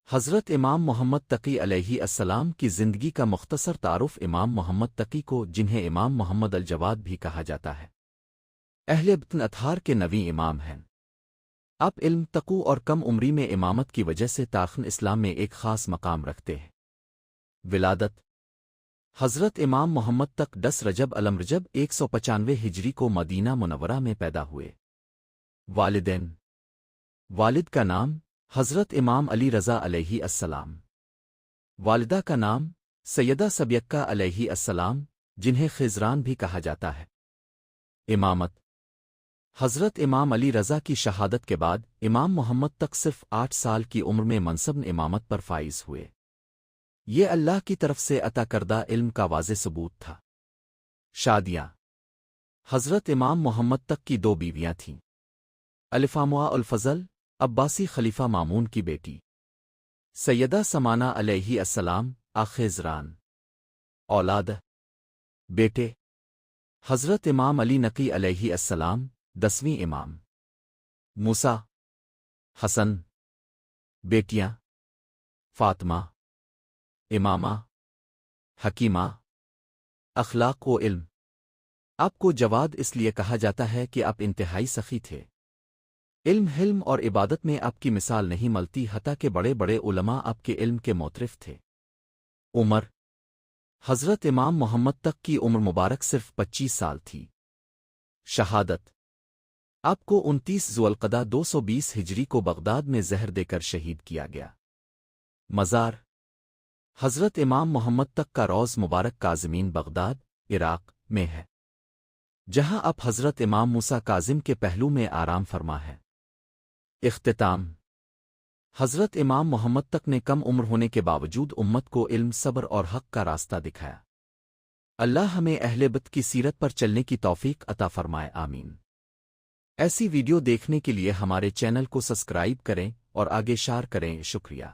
حضرت امام محمد تقی علیہ السلام کی زندگی کا مختصر تعارف امام محمد تقی کو، جنہیں امام محمد الجواد بھی کہا جاتا ہے، اہل بطن اطہار کے نویں امام ہیں۔ آپ علم، تقو اور کم عمری میں امامت کی وجہ سے تاریخ اسلام میں ایک خاص مقام رکھتے ہیں۔ ولادت حضرت امام محمد تق 10 رجب الم رجب 195 ہجری کو مدینہ منورہ میں پیدا ہوئے۔ والدین: والد کا نام حضرت امام علی رضا علیہ السلام، والدہ کا نام سیدہ سبیکہ علیہ السلام، جنہیں خضران بھی کہا جاتا ہے۔ امامت حضرت امام علی رضا کی شہادت کے بعد امام محمد تق صرف 8 سال کی عمر میں منصب امامت پر فائز ہوئے۔ یہ اللہ کی طرف سے عطا کردہ علم کا واضح ثبوت تھا۔ شادیاں حضرت امام محمد تق کی 2 بیویاں تھیں۔ الفاموا الفضل، عباسی خلیفہ مامون کی بیٹی، سیدہ سمانہ علیہ السلام، خضران۔ اولاد: بیٹے حضرت امام علی نقی علیہ السلام، 10ویں امام، موسیٰ، حسن۔ بیٹیاں: فاطمہ، امامہ، حکیمہ۔ اخلاق و علم: آپ کو جواد اس لیے کہا جاتا ہے کہ آپ انتہائی سخی تھے۔ علم، حلم اور عبادت میں آپ کی مثال نہیں ملتی، حتیٰ کہ بڑے بڑے علماء آپ کے علم کے معترف تھے۔ عمر حضرت امام محمد تق کی عمر مبارک صرف 25 سال تھی۔ شہادت آپ کو 29 ذوالقعدہ 220 ہجری کو بغداد میں زہر دے کر شہید کیا گیا۔ مزار حضرت امام محمد تق کا روض مبارک کاظمین بغداد، عراق میں ہے، جہاں اب حضرت امام موسیٰ کاظم کے پہلو میں آرام فرما ہے۔ اختتام حضرت امام محمد تق نے کم عمر ہونے کے باوجود امت کو علم، صبر اور حق کا راستہ دکھایا۔ اللہ ہمیں اہل بیت کی سیرت پر چلنے کی توفیق عطا فرمائے، آمین۔ ایسی ویڈیو دیکھنے کے لیے ہمارے چینل کو سبسکرائب کریں اور آگے شیئر کریں، شکریہ۔